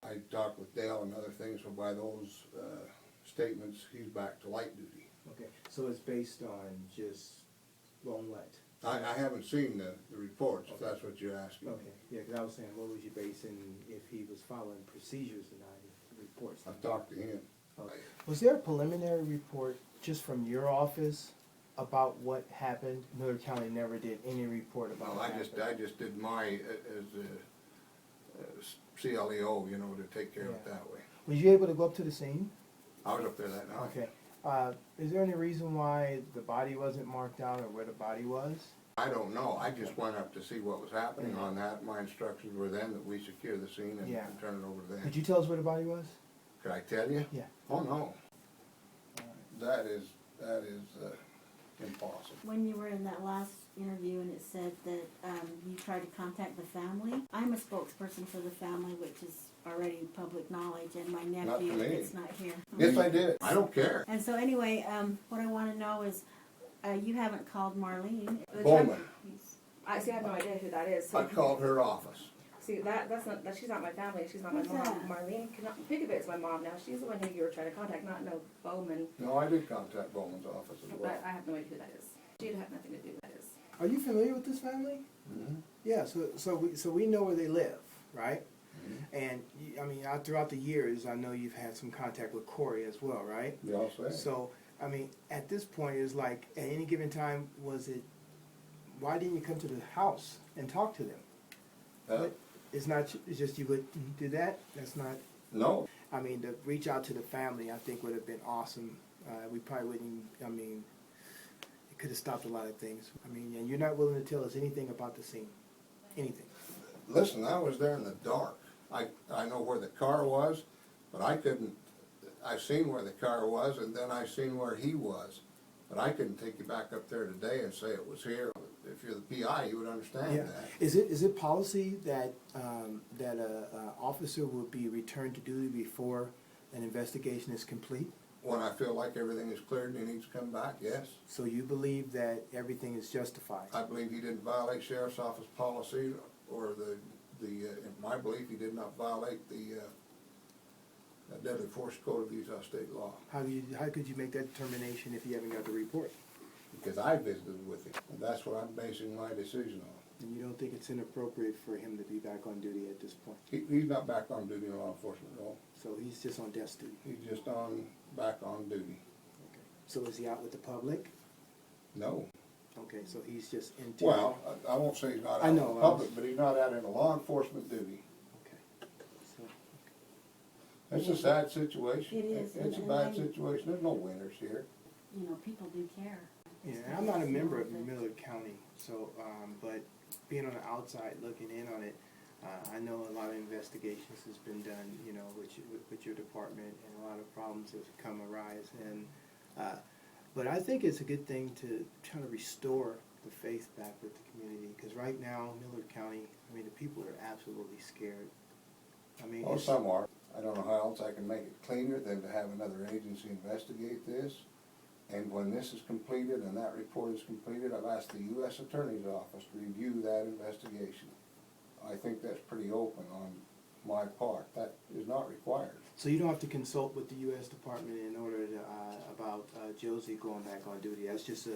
I talked with Dale and other things, so by those statements, he's back to light duty. Okay, so it's based on just lone light? I haven't seen the reports, if that's what you're asking. Okay, yeah, because I was saying, what was you basing if he was following procedures or not, if the reports? I've talked to him. Okay. Was there a preliminary report just from your office about what happened? Millard County never did any report about No, what I happened? just did my, as a CLEO, you know, to take care of it Yeah. that way. Was you able to go up to the scene? I was up there that night. Okay. Is there any reason why the body wasn't marked out or where the body was? I don't know, I just went up to see what was happening on that. My instructions were then that we secure the scene and Yeah. turn it over to them. Could you tell us where the body was? Could I tell you? Yeah. Oh, no. That is impossible. When you were in that last interview and it said that you tried to contact the family, I'm a spokesperson for the family, which is already public knowledge, and my nephew me. is not here. Yes, I did. I don't care. And so anyway, what I want to know is, you haven't called Marlene. Bowman. I have no idea who that is. I called her office. See, that's not, she's not my family, she's not my Who's mom. that? Marlene, think of it as my mom now, she's the one who you were trying to contact, not no Bowman. No, I did contact Bowman's office as well. But I have no idea who that is. She'd have nothing to do with that is. Are you familiar with this family? Mhm. Yeah, so we know where they live, right? Mhm. And, I mean, throughout the years, I know you've had some contact with Corey as well, right? You all say? So, I mean, at this point, it's like, at any given time, why didn't you come to the house and talk to them? It's just you would do that? That's not, No. I mean, to reach out to the family, I think would have been awesome. We probably wouldn't, I mean, it could have stopped a lot of things. I mean, and you're not willing to tell us anything about the scene, anything. Listen, I was there in the dark. I know where the car was, but I couldn't, I seen where the car was, and then I seen where he was. But I couldn't take you back up there today and say it was here. If you're the PI, you would understand Yeah. that. Is it policy that a officer will be returned to duty before an investigation is complete? When I feel like everything is cleared and he needs to come back, yes. So you believe that everything is justified? I believe he didn't violate Sheriff's Office policy, or in my belief, he did not violate the deadly force code of Utah state law. How could you make that determination if you haven't got the report? Because I visited with him, and that's what I'm basing my decision on. And you don't think it's inappropriate for him to be back on duty at this point? He's not back on duty in law enforcement role. So he's just on desk duty? He's just back on duty. Okay. So is he out with the public? No. Okay, so he's just in. Well, I won't say he's not out I in know, the public, but he's not out in a law enforcement duty. Okay. So, It's a sad situation. It is, It's a and bad I- situation. There's no winners here. You know, people do care. yeah, I'm not a member of Millard County, so, but being on the outside looking in on it, I know a lot of investigations has been done, you know, with your department, and a lot of problems have come arise, and, but I think it's a good thing to try to restore the faith back with the community, because right now, Millard County, I mean, the people are absolutely scared. I mean, Oh, it's- some are. I don't know how else I can make it cleaner than to have another agency investigate this. And when this is completed and that report is completed, I've asked the U.S. Attorney's Office to review that investigation. I think that's pretty open on my part. That is not required. So you don't have to consult with the U.S. Department in order to, about Josie going back on duty. That's just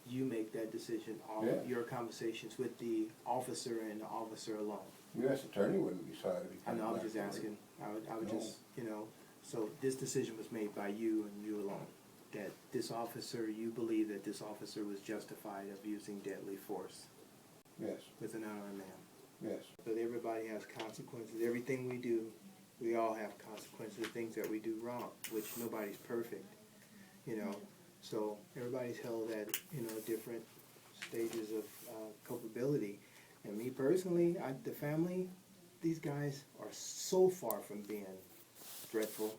you make that decision off Yeah. your conversations with the officer and the officer alone. U.S. Attorney wouldn't decide if he I comes know, I'm back just on it. asking. I would No. just, you know, so this decision was made by you and you alone. That this officer, you believe that this officer was justified of using deadly force Yes, with an unarmed man. yes. But everybody has consequences. Everything we do, we all have consequences, things that we do wrong, which nobody's perfect, you know. So everybody's held at, you know, different stages of culpability. And me personally, the family, these guys are so far from being dreadful.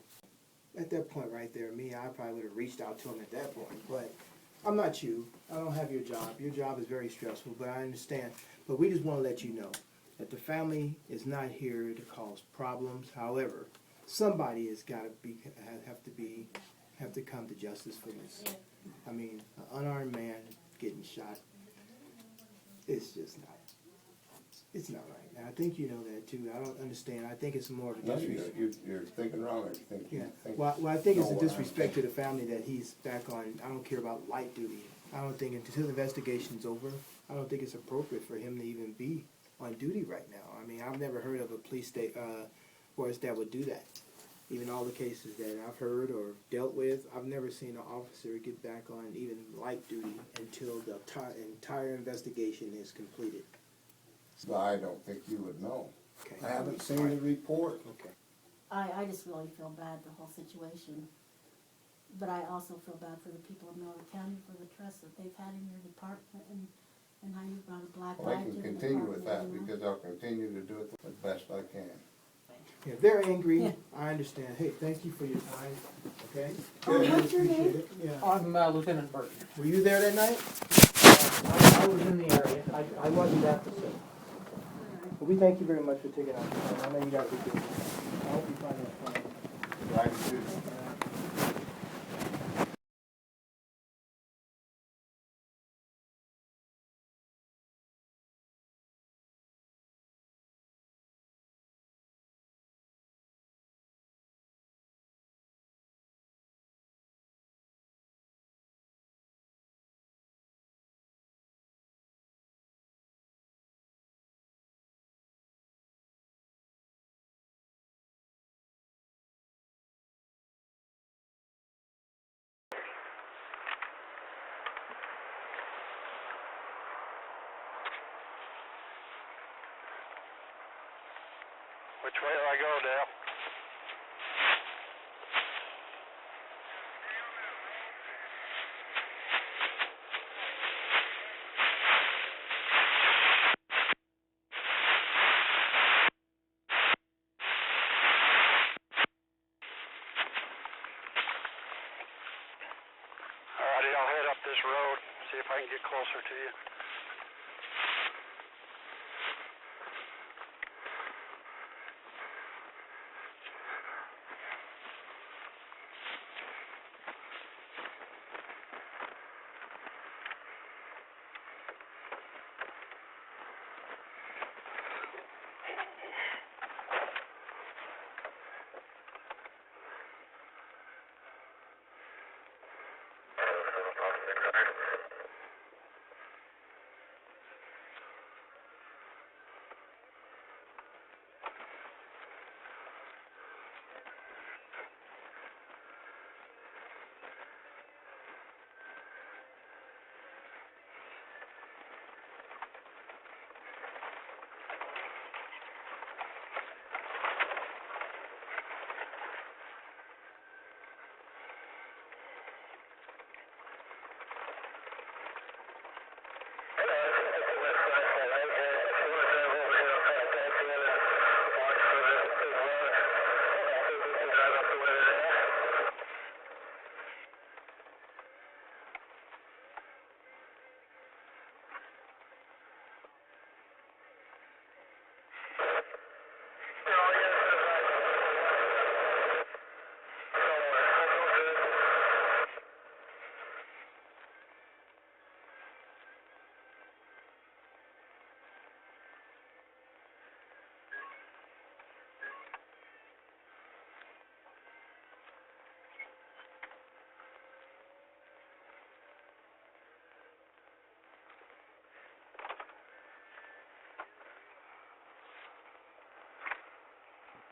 At that point right there, I probably would have reached out to them at that point. But I'm not you. I don't have your job. Your job is very stressful, but I understand. But we just want to let you know that the family is not here to cause problems. However, somebody has got to have to come to justice for this. I mean, an unarmed man getting shot, it's just not. It's not right. And I think you know that too. I don't understand. I think it's more of a No, disrespect. you're thinking wrong, I think. Yeah. You think- Well, I think it's know a what I'm disrespect to thinking. the family that he's back on. I don't care about light duty. I don't think until the investigation's over, I don't think it's appropriate for him to even be on duty right now. I mean, I've never heard of a police force that would do that. Even all the cases that I've heard or dealt with, I've never seen an officer get back on even light duty until the entire investigation is completed. But I don't think you would know. Okay. I haven't seen the report. Okay. I just really feel bad, the whole situation. But I also feel bad for the people of Millard County for the trust that they've had in your department and how you brought a black Well, eye I to can the continue with that department, you know? because I'll continue to do it the best I can. Yeah, if they're angry, Yeah. I understand. Hey, thank you for your time. Okay. Oh, what's your Appreciate name? it. Yeah. I'm Lieutenant Burton. Were you there that night? I was in the area. I wasn't at the scene. Well, we thank you very much for taking out the time. I know you got to do this. I hope you find that fun. Right, too. Which way do I go, Dale? Alrighty, I'll head up this road, see if I can get closer to you.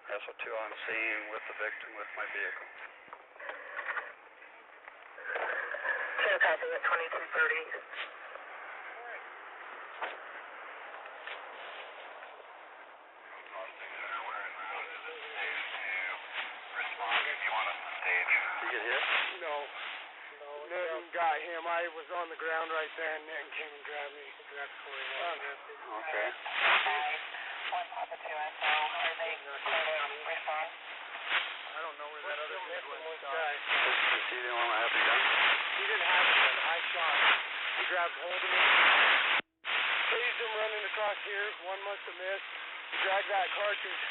SO2 on scene with the victim with my vehicle. 10 copy at 2230. Did you get hit? No. Newton got him. I was on the ground right there, and Newton came and grabbed me. That's where he was arrested. Okay. 1 Papa 2 SO. Are they clear to respond? I don't know where that other kid went. Is he the one that had the gun? He didn't have a gun. I shot him. He grabbed hold of me. Chased him running across here. One must have missed. He dragged that cartridge.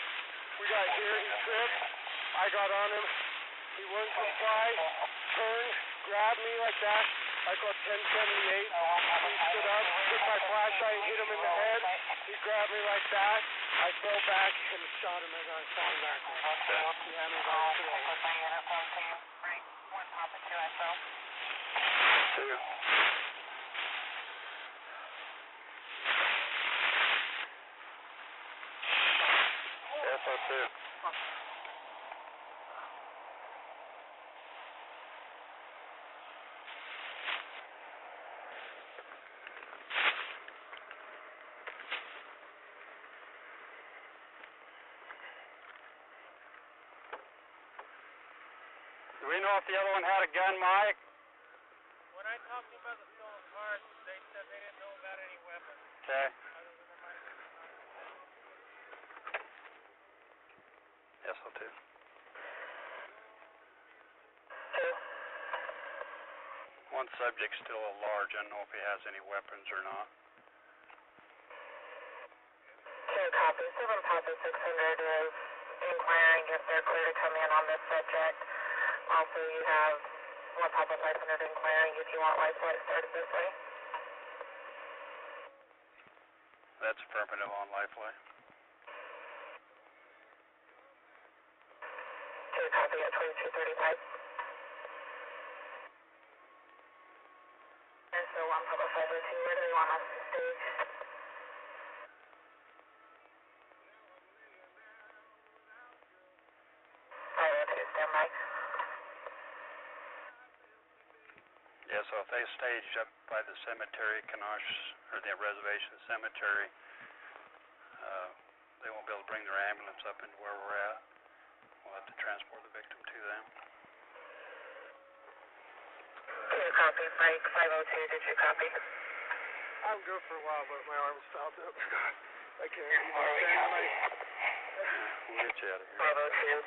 We got here. He tripped. I got on him. He wouldn't comply. Turned. Grabbed me like that. I called 1078. He stood up, took my flashlight, hit him in the head. He grabbed me like that. I fell back and shot him as I was falling backwards. He had me by the throat. SO2. Do we know if the other one had a gun, Mike? When I talked to him about the stolen cars, they said they didn't know about any weapons. Okay. Other than there might be SO2. One subject still at large. I don't know if he has any weapons or not. Two copies. 7 Papa 600 is inquiring if they're clear to come in on this subject. Also, you have 1 Papa 500 inquiring if you want life flight started this way. That's affirmative on Lifeline. 2 copy at 2235. And so 1 Papa 502, where do they want us to stage? Standby. Yeah, so if they stage up by the cemetery, Kanosh, or the reservation cemetery, they won't be able to bring their ambulance up into where we're at. We'll have to transport the victim to them. 2 copy, break 502, did you copy? I'm good for a while, but my arm's stopped up. I can't anymore. We'll get you out of here. 502,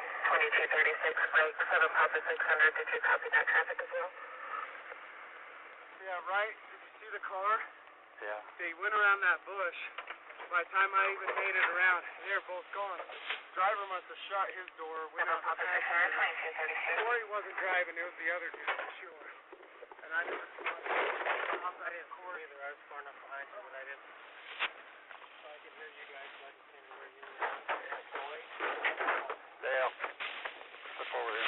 2236, break 7 Papa 600, did you copy that traffic as well? Yeah, right? Did you see the car? Yeah. They went around that bush. By the time I even made it around, they were both gone. Driver must have shut his door, went out the passenger. Or he wasn't driving, it was the other dude for sure. And I never saw it. I didn't record either. I was far enough behind you, but I didn't. So I could hear you guys, but I just didn't know where you were. Yeah. Step over here.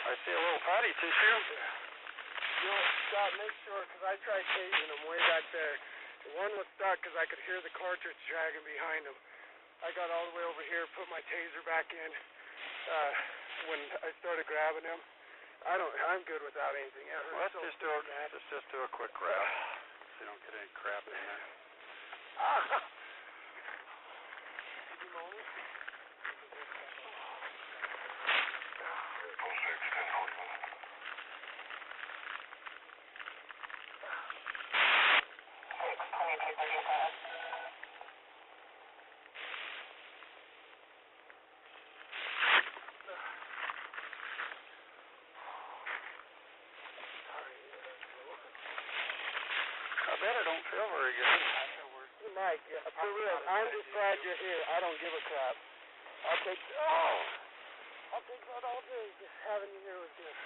I see a little fatty tissue. You know, Scott, make sure, because I tried tasing him way back there. The one was stuck because I could hear the cartridge dragging behind him. I got all the way over here, put my taser back in. When I started grabbing him, I'm good without anything. Let's just do a quick grab, so you don't get any crap in there. Did you moan? I bet I don't feel very good. Mike, for real, I'm just glad you're here. I don't give a crap. I'll take that all day. Just having you here was good.